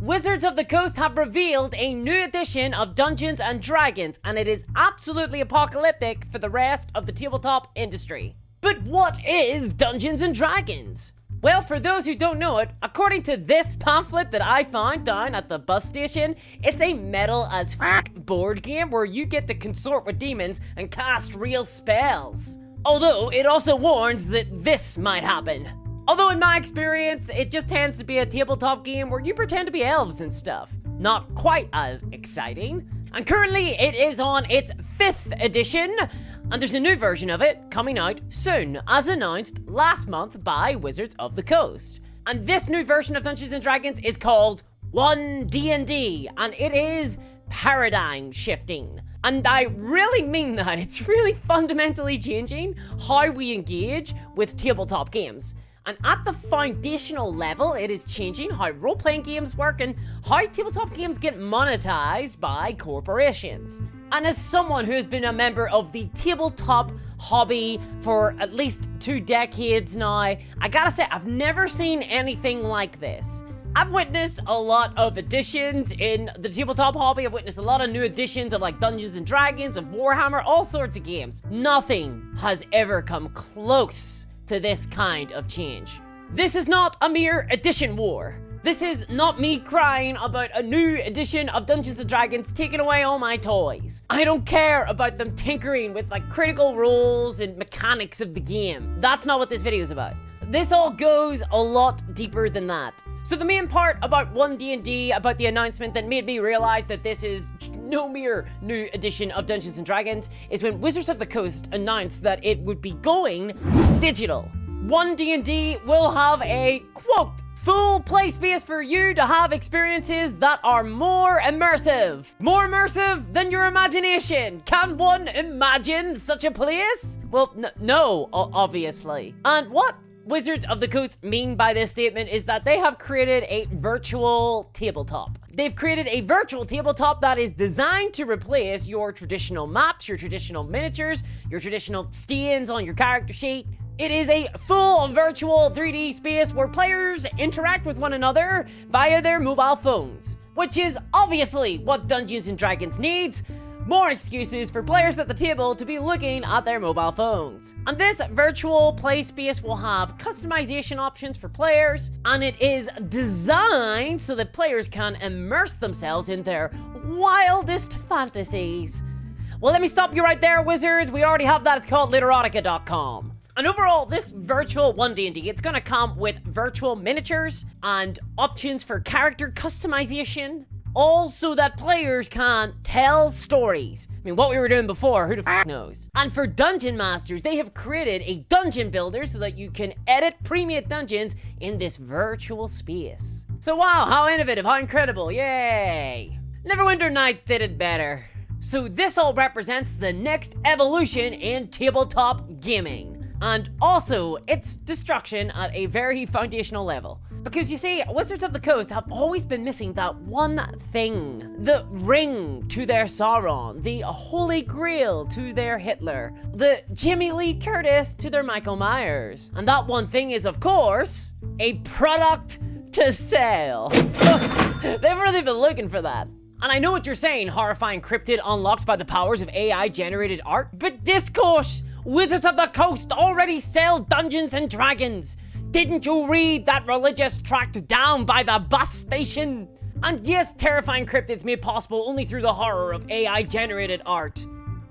Wizards of the Coast have revealed a new edition of Dungeons and Dragons, and it is absolutely apocalyptic for the rest of the tabletop industry. But what is Dungeons and Dragons? Well, for those who don't know it, according to this pamphlet that I found down at the bus station, it's a metal as f*** board game where you get to consort with demons and cast real spells. Although, it also warns that this might happen. Although in my experience, it just tends to be a tabletop game where you pretend to be elves and stuff. Not quite as exciting. And currently, it is on its 5th edition, and there's a new version of it coming out soon, as announced last month by Wizards of the Coast. And this new version of Dungeons & Dragons is called One DND, and it is paradigm shifting. And I really mean that. It's really fundamentally changing how we engage with tabletop games. And at the foundational level, it is changing how role-playing games work and how tabletop games get monetized by corporations. And as someone who has been a member of the tabletop hobby for at least 2 decades now, I gotta say, I've never seen anything like this. I've witnessed a lot of additions in the tabletop hobby. I've witnessed a lot of new additions of like Dungeons and Dragons, of Warhammer, all sorts of games. Nothing has ever come close to this kind of change. This is not a mere edition war. This is not me crying about a new edition of Dungeons & Dragons taking away all my toys. I don't care about them tinkering with like critical roles and mechanics of the game. That's not what this video is about. This all goes a lot deeper than that. So the main part about One D&D, about the announcement that made me realize that this is no mere new edition of Dungeons & Dragons, is when Wizards of the Coast announced that it would be going digital. One D&D will have a, quote, full play space for you to have experiences that are more immersive. More immersive than your imagination. Can one imagine such a place? Well, no, obviously. And what Wizards of the Coast mean by this statement is that they have created a virtual tabletop. They've created a virtual tabletop that is designed to replace your traditional maps, your traditional miniatures, your traditional stains on your character sheet. It is a full virtual 3D space where players interact with one another via their mobile phones, which is obviously what Dungeons & Dragons needs. More excuses for players at the table to be looking at their mobile phones. And this virtual play space will have customization options for players, and it is designed so that players can immerse themselves in their wildest fantasies. Well, let me stop you right there, Wizards. We already have that. It's called literotica.com. And overall, this virtual One D&D, it's gonna come with virtual miniatures and options for character customization, all so that players can tell stories. I mean, what we were doing before, who the f knows? And for dungeon masters, they have created a dungeon builder so that you can edit pre-made dungeons in this virtual space. So wow, how innovative, how incredible, yay! Neverwinter Nights did it better. So this all represents the next evolution in tabletop gaming. And also, it's destruction at a very foundational level. Because you see, Wizards of the Coast have always been missing that one thing. The ring to their Sauron, the Holy Grail to their Hitler, the Jamie Lee Curtis to their Michael Myers. And that one thing is, of course, a product to sell. They've really been looking for that. And I know what you're saying, horrifying cryptid unlocked by the powers of AI-generated art, but discourse! Wizards of the Coast already sell Dungeons and Dragons. Didn't you read that religious tract down by the bus station? And yes, terrifying cryptids made possible only through the horror of AI-generated art.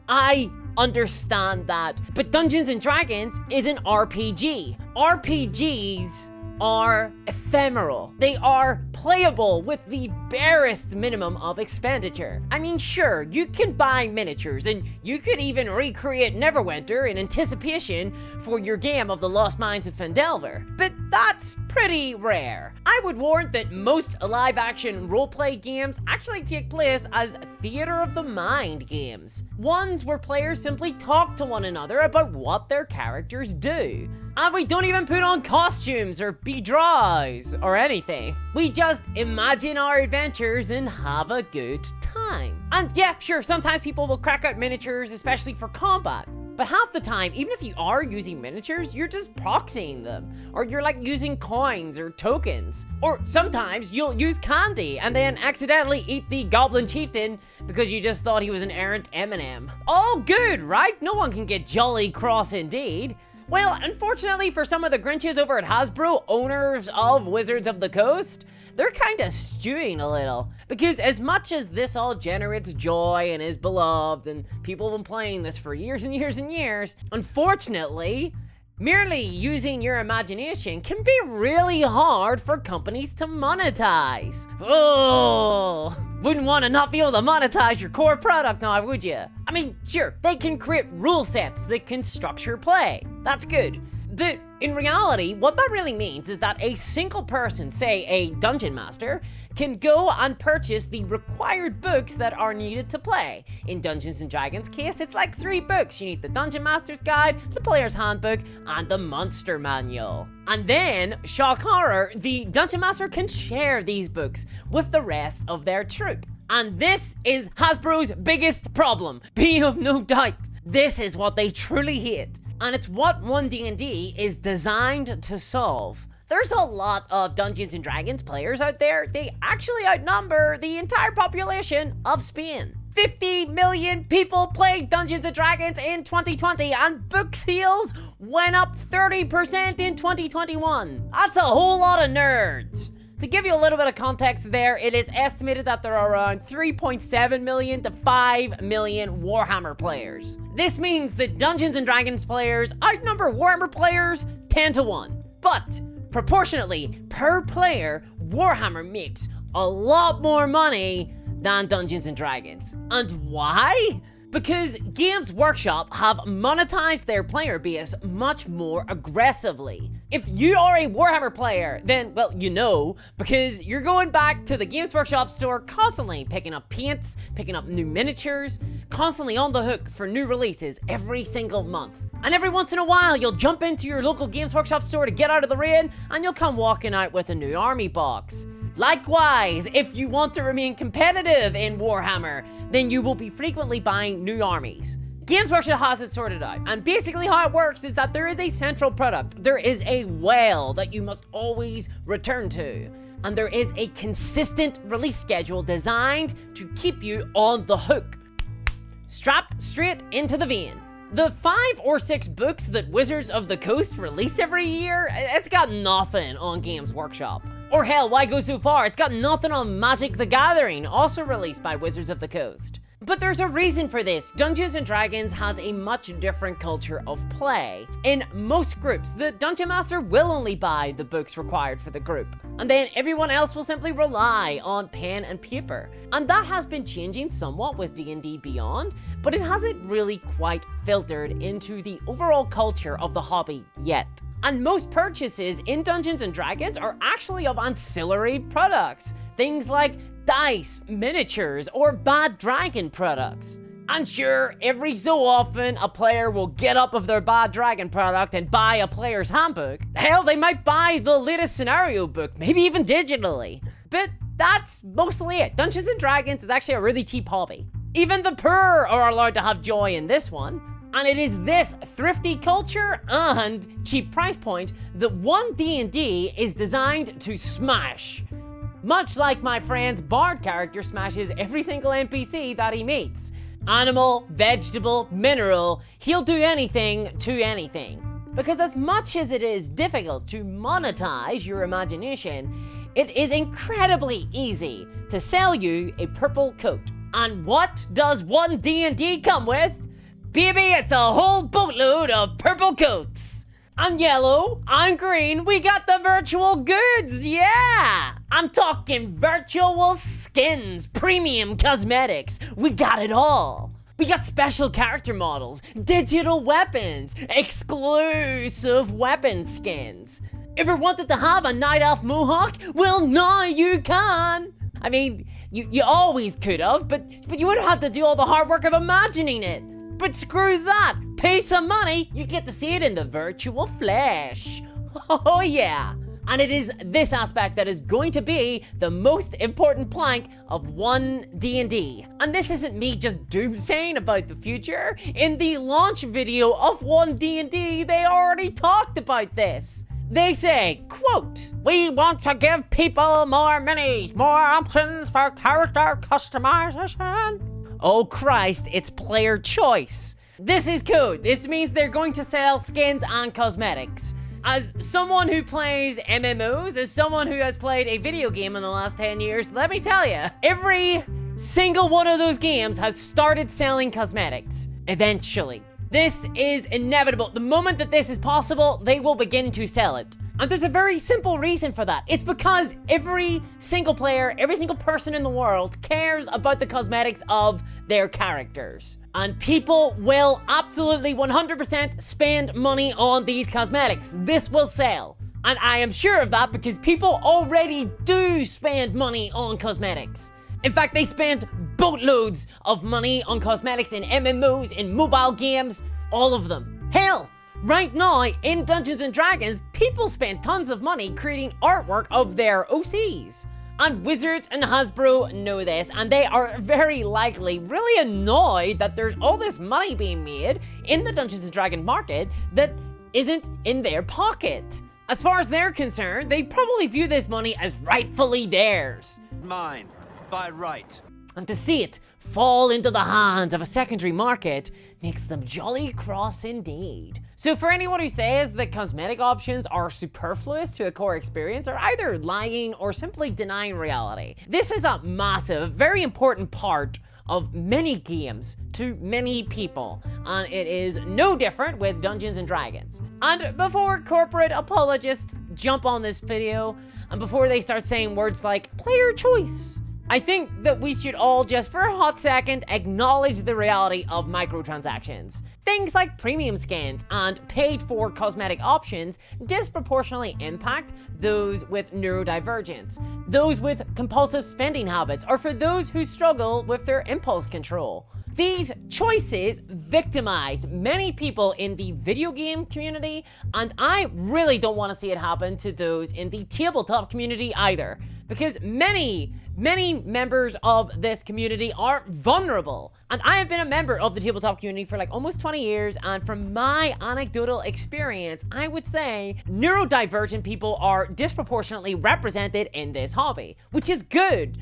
I understand that, but Dungeons and Dragons is an RPG. RPGs are ephemeral. They are playable with the barest minimum of expenditure. I mean, sure, you can buy miniatures and you could even recreate Neverwinter in anticipation for your game of the Lost Mines of Phandelver, but that's pretty rare. I would warrant that most live-action roleplay games actually take place as theater of the mind games. Ones where players simply talk to one another about what their characters do. And we don't even put on costumes or be draws or anything. We just imagine our adventures and have a good time. And yeah, sure, sometimes people will crack out miniatures, especially for combat. But half the time, even if you are using miniatures, you're just proxying them. Or you're like using coins or tokens. Or sometimes you'll use candy and then accidentally eat the Goblin Chieftain because you just thought he was an errant M&M. All good, right? No one can get jolly cross indeed. Well, unfortunately for some of the Grinches over at Hasbro, owners of Wizards of the Coast, they're kind of stewing a little. Because as much as this all generates joy and is beloved, and people have been playing this for years and years and years, unfortunately, merely using your imagination can be really hard for companies to monetize. Oh, wouldn't want to not be able to monetize your core product now, would you? I mean, sure, they can create rule sets that can structure play. That's good. But in reality, what that really means is that a single person, say a dungeon master, can go and purchase the required books that are needed to play. In Dungeons & Dragons case, it's like 3 books. You need the Dungeon Master's Guide, the Player's Handbook, and the Monster Manual. And then, shock horror, the Dungeon Master can share these books with the rest of their troupe. And this is Hasbro's biggest problem. Be of no doubt, this is what they truly hate. And it's what One D&D is designed to solve. There's a lot of Dungeons & Dragons players out there. They actually outnumber the entire population of Spain. 50 million people played Dungeons & Dragons in 2020, and book sales went up 30% in 2021. That's a whole lot of nerds. To give you a little bit of context there, it is estimated that there are around 3.7 million to 5 million Warhammer players. This means that Dungeons & Dragons players outnumber Warhammer players 10 to 1. But, proportionately, per player, Warhammer makes a lot more money than Dungeons & Dragons. And why? Because Games Workshop have monetized their player base much more aggressively. If you are a Warhammer player, then, well, you know, because you're going back to the Games Workshop store constantly, picking up paints, picking up new miniatures, constantly on the hook for new releases every single month. And every once in a while, you'll jump into your local Games Workshop store to get out of the rain, and you'll come walking out with a new army box. Likewise, if you want to remain competitive in Warhammer, then you will be frequently buying new armies. Games Workshop has it sorted out, and basically how it works is that there is a central product. There is a well that you must always return to, and there is a consistent release schedule designed to keep you on the hook, strapped straight into the vein. The 5 or 6 books that Wizards of the Coast release every year, it's got nothing on Games Workshop. Or hell, why go so far? It's got nothing on Magic the Gathering, also released by Wizards of the Coast. But there's a reason for this. Dungeons & Dragons has a much different culture of play. In most groups, the Dungeon Master will only buy the books required for the group, and then everyone else will simply rely on pen and paper. And that has been changing somewhat with D&D Beyond, but it hasn't really quite filtered into the overall culture of the hobby yet. And most purchases in Dungeons & Dragons are actually of ancillary products. Things like dice, miniatures, or bad dragon products. And sure, every so often, a player will get up of their bad dragon product and buy a player's handbook. Hell, they might buy the latest scenario book, maybe even digitally. But that's mostly it. Dungeons & Dragons is actually a really cheap hobby. Even the poor are allowed to have joy in this one. And it is this thrifty culture and cheap price point that One D&D is designed to smash. Much like my friend's Bard character smashes every single NPC that he meets. Animal, vegetable, mineral, he'll do anything to anything. Because as much as it is difficult to monetize your imagination, it is incredibly easy to sell you a purple coat. And what does One D&D come with? Baby, it's a whole boatload of purple coats. And yellow, and green, we got the virtual goods, yeah! I'm talking virtual skins, premium cosmetics, we got it all. We got special character models, digital weapons, exclusive weapon skins. Ever wanted to have a night elf mohawk? Well, now you can! I mean, you always could have, but you would have had to do all the hard work of imagining it. But screw that! Pay some money, you get to see it in the virtual flesh. Oh yeah! And it is this aspect that is going to be the most important plank of One D&D. And this isn't me just doomsaying about the future. In the launch video of One D&D, they already talked about this. They say, quote, "We want to give people more minis, more options for character customization." Oh Christ, it's player choice. This is cool. This means they're going to sell skins and cosmetics. As someone who plays MMOs, as someone who has played a video game in the last 10 years, let me tell you, every single one of those games has started selling cosmetics. Eventually. This is inevitable. The moment that this is possible, they will begin to sell it. And there's a very simple reason for that. It's because every single player, every single person in the world cares about the cosmetics of their characters. And people will absolutely 100% spend money on these cosmetics. This will sell. And I am sure of that because people already do spend money on cosmetics. In fact, they spend boatloads of money on cosmetics in MMOs, in mobile games, all of them. Hell, right now in Dungeons and Dragons, people spend tons of money creating artwork of their OCs. And Wizards and Hasbro know this, and they are very likely really annoyed that there's all this money being made in the Dungeons and Dragons market that isn't in their pocket. As far as they're concerned, they probably view this money as rightfully theirs. Mine. By right. And to see it fall into the hands of a secondary market makes them jolly cross indeed. So for anyone who says that cosmetic options are superfluous to a core experience are either lying or simply denying reality. This is a massive, very important part of many games to many people, and it is no different with Dungeons and Dragons. And before corporate apologists jump on this video, and before they start saying words like player choice, I think that we should all just for a hot second acknowledge the reality of microtransactions. Things like premium skins and paid for cosmetic options disproportionately impact those with neurodivergence, those with compulsive spending habits, or for those who struggle with their impulse control. These choices victimize many people in the video game community, and I really don't want to see it happen to those in the tabletop community either, because many members of this community are vulnerable. And I have been a member of the tabletop community for like almost 20 years, and from my anecdotal experience, I would say neurodivergent people are disproportionately represented in this hobby, which is good.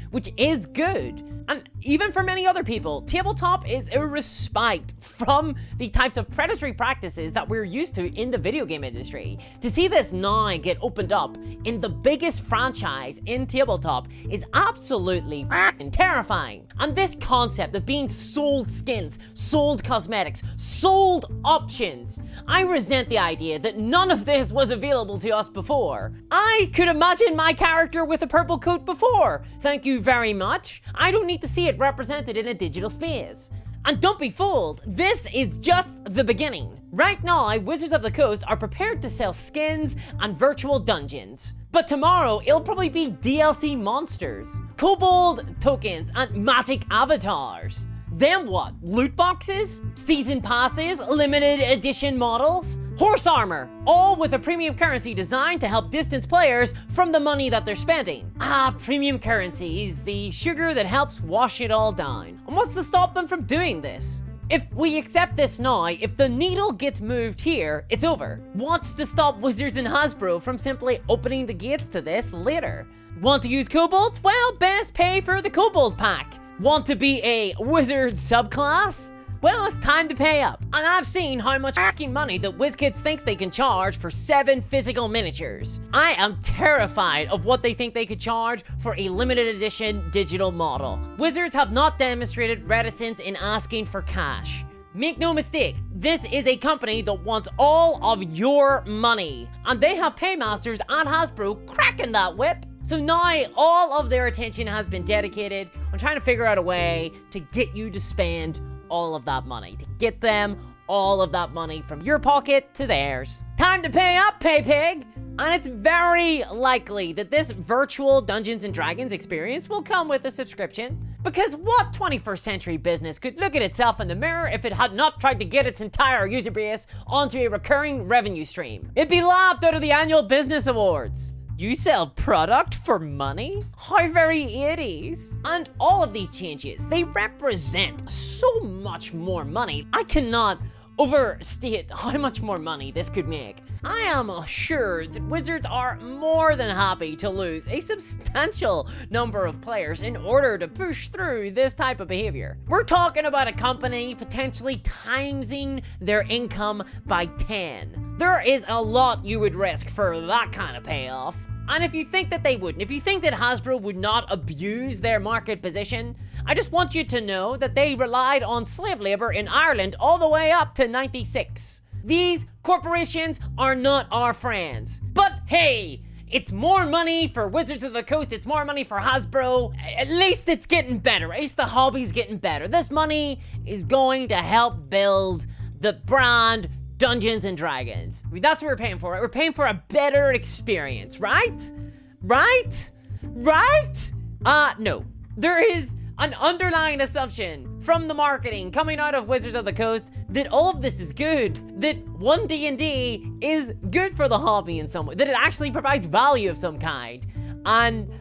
And even for many other people, tabletop is a respite from the types of predatory practices that we're used to in the video game industry. To see this now get opened up in the biggest franchise in tabletop is absolutely f***ing terrifying. And this concept of being sold skins, sold cosmetics, sold options, I resent the idea that none of this was available to us before. I could imagine my character with a purple coat before. Thank you very much. I don't need to see it represented in a digital space. And don't be fooled, this is just the beginning. Right now, Wizards of the Coast are prepared to sell skins and virtual dungeons. But tomorrow, it'll probably be DLC monsters, kobold tokens, and magic avatars. Then what? Loot boxes? Season passes? Limited edition models? Horse armor, all with a premium currency designed to help distance players from the money that they're spending. Premium currencies, the sugar that helps wash it all down. And what's to stop them from doing this? If we accept this now, if the needle gets moved here, it's over. What's to stop Wizards and Hasbro from simply opening the gates to this later? Want to use kobolds? Well, best pay for the kobold pack. Want to be a wizard subclass? Well, it's time to pay up. And I've seen how much fucking money that WizKids thinks they can charge for 7 physical miniatures. I am terrified of what they think they could charge for a limited edition digital model. Wizards have not demonstrated reticence in asking for cash. Make no mistake, this is a company that wants all of your money. And they have paymasters at Hasbro cracking that whip. So now all of their attention has been dedicated on trying to figure out a way to get you to spend all of that money, to get them all of that money from your pocket to theirs. Time to pay up, pay pig! And it's very likely that this virtual Dungeons and Dragons experience will come with a subscription. Because what 21st century business could look at itself in the mirror if it had not tried to get its entire user base onto a recurring revenue stream? It'd be laughed out of the annual business awards. You sell product for money? How very 80s. And all of these changes, they represent so much more money. I cannot overstate how much more money this could make. I am sure that Wizards are more than happy to lose a substantial number of players in order to push through this type of behavior. We're talking about a company potentially timesing their income by 10. There is a lot you would risk for that kind of payoff. And if you think that they wouldn't, if you think that Hasbro would not abuse their market position, I just want you to know that they relied on slave labor in Ireland all the way up to 96. These corporations are not our friends. But hey, it's more money for Wizards of the Coast, it's more money for Hasbro. At least it's getting better, at least the hobby's getting better. This money is going to help build the brand Dungeons and Dragons. I mean, that's what we're paying for, right? We're paying for a better experience, right? Right? No. There is an underlying assumption from the marketing coming out of Wizards of the Coast that all of this is good, that One D&D is good for the hobby in some way, that it actually provides value of some kind, and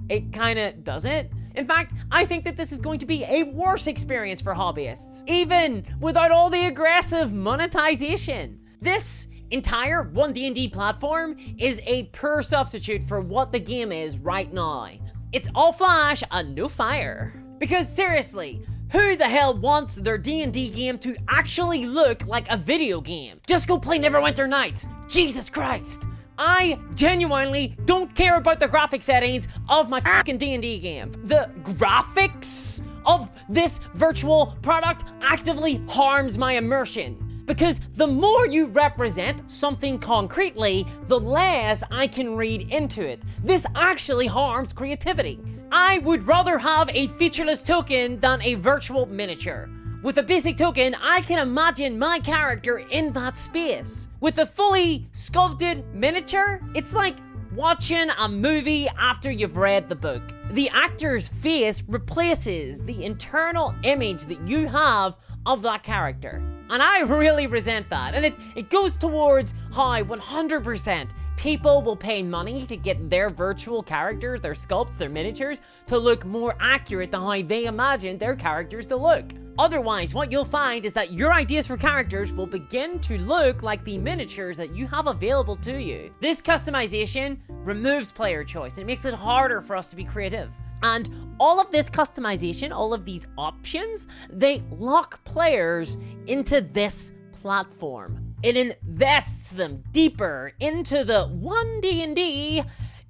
it kind of doesn't. In fact, I think that this is going to be a worse experience for hobbyists, even without all the aggressive monetization. This entire One D&D platform is a poor substitute for what the game is right now. It's all flash and no fire. Because seriously, who the hell wants their D&D game to actually look like a video game? Just go play Neverwinter Nights. Jesus Christ. I genuinely don't care about the graphic settings of my fucking D&D game. The graphics of this virtual product actively harms my immersion. Because the more you represent something concretely, the less I can read into it. This actually harms creativity. I would rather have a featureless token than a virtual miniature. With a basic token, I can imagine my character in that space. With a fully sculpted miniature, it's like watching a movie after you've read the book. The actor's face replaces the internal image that you have of that character. And I really resent that. And it goes towards how 100% people will pay money to get their virtual characters, their sculpts, their miniatures, to look more accurate than how they imagine their characters to look. Otherwise, what you'll find is that your ideas for characters will begin to look like the miniatures that you have available to you. This customization removes player choice. It makes it harder for us to be creative. And all of this customization, all of these options, they lock players into this platform. It invests them deeper into the One D&D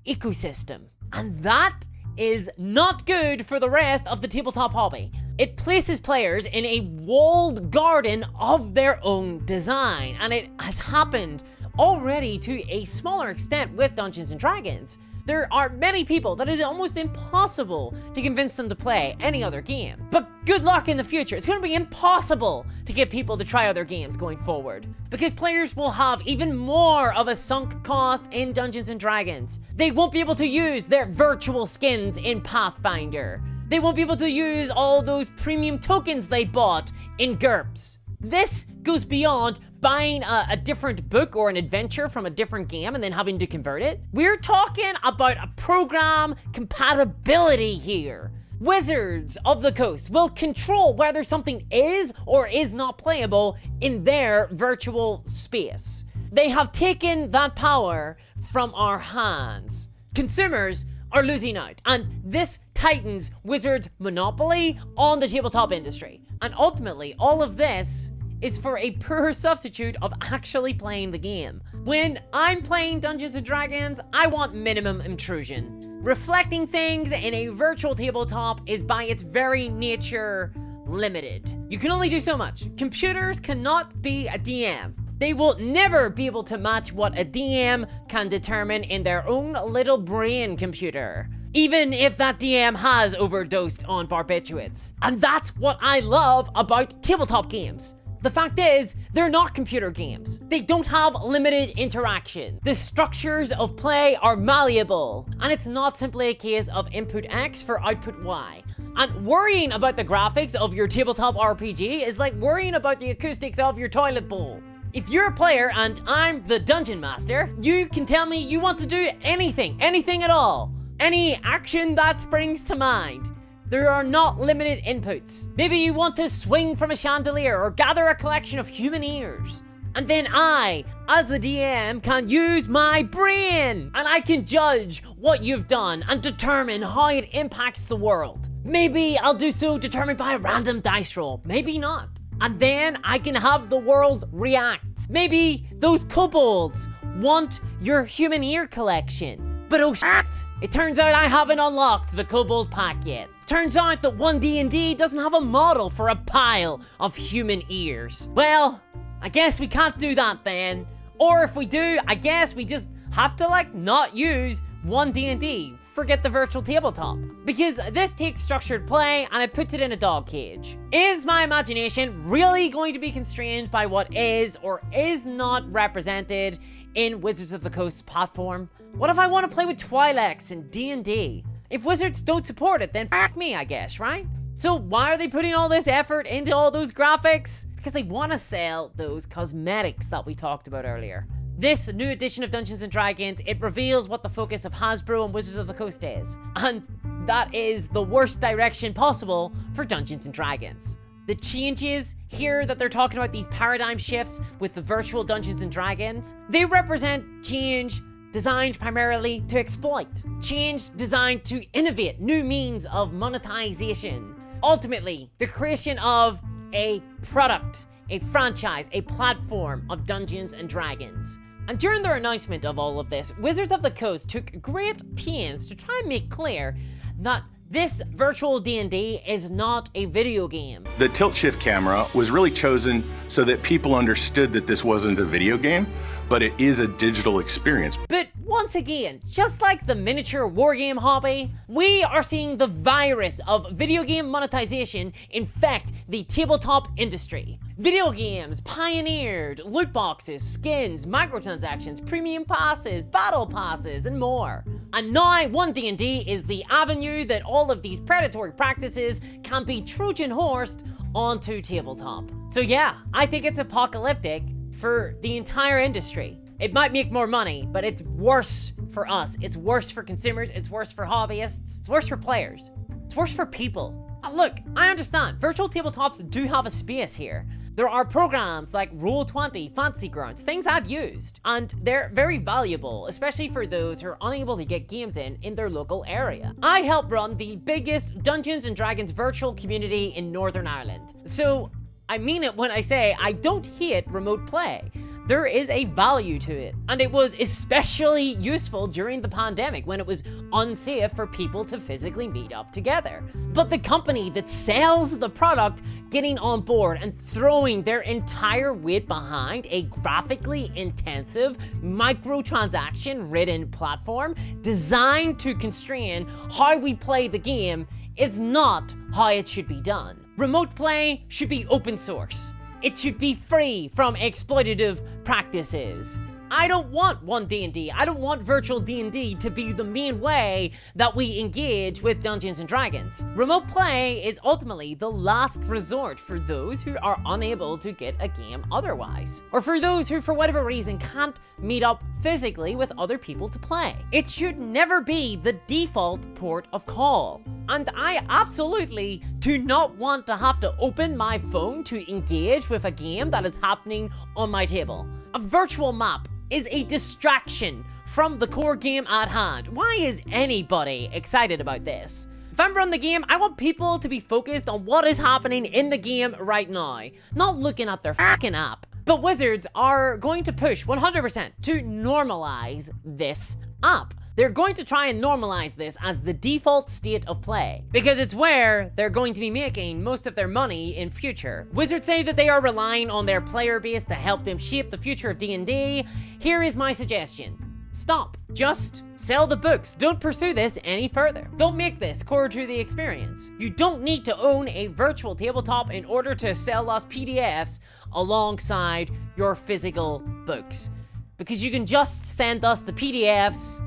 ecosystem. And that is not good for the rest of the tabletop hobby. It places players in a walled garden of their own design, and it has happened already to a smaller extent with Dungeons and Dragons. There are many people that it is almost impossible to convince them to play any other game. But good luck in the future. It's going to be impossible to get people to try other games going forward, because players will have even more of a sunk cost in Dungeons and Dragons. They won't be able to use their virtual skins in Pathfinder. They won't be able to use all those premium tokens they bought in GURPS. This goes beyond buying a different book or an adventure from a different game and then having to convert it. We're talking about a program compatibility here. Wizards of the Coast will control whether something is or is not playable in their virtual space. They have taken that power from our hands. Consumers are losing out, and this tightens Wizards' monopoly on the tabletop industry. And ultimately, all of this is for a poor substitute of actually playing the game. When I'm playing Dungeons & Dragons, I want minimum intrusion. Reflecting things in a virtual tabletop is by its very nature limited. You can only do so much. Computers cannot be a DM. They will never be able to match what a DM can determine in their own little brain computer, even if that DM has overdosed on barbiturates. And that's what I love about tabletop games. The fact is, they're not computer games. They don't have limited interaction. The structures of play are malleable, and it's not simply a case of input X for output Y. And worrying about the graphics of your tabletop RPG is like worrying about the acoustics of your toilet bowl. If you're a player and I'm the dungeon master, you can tell me you want to do anything at all. Any action that springs to mind. There are not limited inputs. Maybe you want to swing from a chandelier or gather a collection of human ears. And then I, as the DM, can use my brain and I can judge what you've done and determine how it impacts the world. Maybe I'll do so determined by a random dice roll, maybe not. And then I can have the world react. Maybe those kobolds want your human ear collection. But oh shit, it turns out I haven't unlocked the kobold pack yet. Turns out that One D&D doesn't have a model for a pile of human ears. Well, I guess we can't do that then. Or if we do, I guess we just have to not use One D&D. Forget the virtual tabletop. Because this takes structured play and it puts it in a dog cage. Is my imagination really going to be constrained by what is or is not represented in Wizards of the Coast's platform? What if I want to play with Twi'leks and D&D? If Wizards don't support it, then f*** me, I guess, right? So why are they putting all this effort into all those graphics? Because they want to sell those cosmetics that we talked about earlier. This new edition of Dungeons & Dragons, it reveals what the focus of Hasbro and Wizards of the Coast is. And that is the worst direction possible for Dungeons & Dragons. The changes here that they're talking about, these paradigm shifts with the virtual Dungeons & Dragons, they represent change designed primarily to exploit. Change designed to innovate new means of monetization. Ultimately, the creation of a product, a franchise, a platform of Dungeons & Dragons. And during their announcement of all of this, Wizards of the Coast took great pains to try and make clear that this virtual D&D is not a video game. The tilt-shift camera was really chosen so that people understood that this wasn't a video game, but it is a digital experience. But once again, just like the miniature wargame hobby, we are seeing the virus of video game monetization infect the tabletop industry. Video games pioneered loot boxes, skins, microtransactions, premium passes, battle passes, and more. And now One D&D is the avenue that all of these predatory practices can be Trojan horsed onto tabletop. So yeah, I think it's apocalyptic for the entire industry. It might make more money, but it's worse for us. It's worse for consumers. It's worse for hobbyists. It's worse for players. It's worse for people. Look, I understand. Virtual tabletops do have a space here. There are programs like Roll20, Fantasy Grounds, things I've used, and they're very valuable, especially for those who are unable to get games in their local area. I help run the biggest Dungeons & Dragons virtual community in Northern Ireland. So I mean it when I say I don't hate remote play. There is a value to it, and it was especially useful during the pandemic when it was unsafe for people to physically meet up together. But the company that sells the product getting on board and throwing their entire weight behind a graphically intensive, microtransaction-ridden platform designed to constrain how we play the game is not how it should be done. Remote play should be open source. It should be free from exploitative practices. I don't want One D&D. I don't want virtual D&D to be the main way that we engage with Dungeons & Dragons. Remote play is ultimately the last resort for those who are unable to get a game otherwise, or for those who for whatever reason can't meet up physically with other people to play. It should never be the default port of call. And I absolutely do not want to have to open my phone to engage with a game that is happening on my table. A virtual map is a distraction from the core game at hand. Why is anybody excited about this? If I'm running the game, I want people to be focused on what is happening in the game right now, not looking at their fucking app. But Wizards are going to push 100% to normalize this app. They're going to try and normalize this as the default state of play, because it's where they're going to be making most of their money in future. Wizards say that they are relying on their player base to help them shape the future of D&D. Here is my suggestion. Stop. Just sell the books. Don't pursue this any further. Don't make this core to the experience. You don't need to own a virtual tabletop in order to sell us PDFs alongside your physical books, because you can just send us the PDFs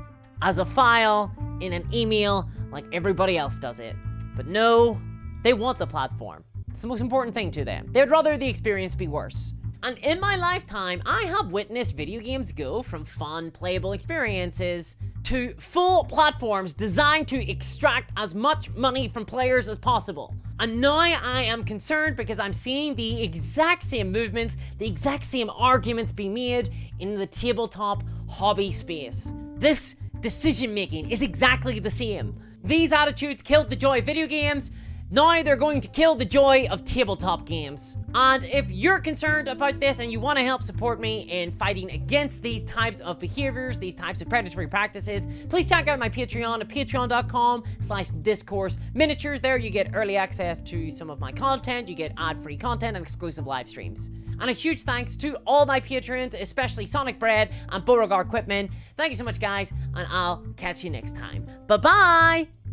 as a file in an email like everybody else does it. But no, they want the platform. It's the most important thing to them. They'd rather the experience be worse. And in my lifetime, I have witnessed video games go from fun, playable experiences to full platforms designed to extract as much money from players as possible. And now I am concerned because I'm seeing the exact same movements, the exact same arguments being made in the tabletop hobby space. This decision making is exactly the same. These attitudes killed the joy of video games. Now they're going to kill the joy of tabletop games. And if you're concerned about this and you want to help support me in fighting against these types of behaviors, these types of predatory practices, please check out my Patreon at patreon.com/discourse miniatures. There you get early access to some of my content, you get ad-free content and exclusive live streams. And a huge thanks to all my patrons, especially Sonic Bread and Beauregard Quitman. Thank you so much, guys, and I'll catch you next time. Bye-bye!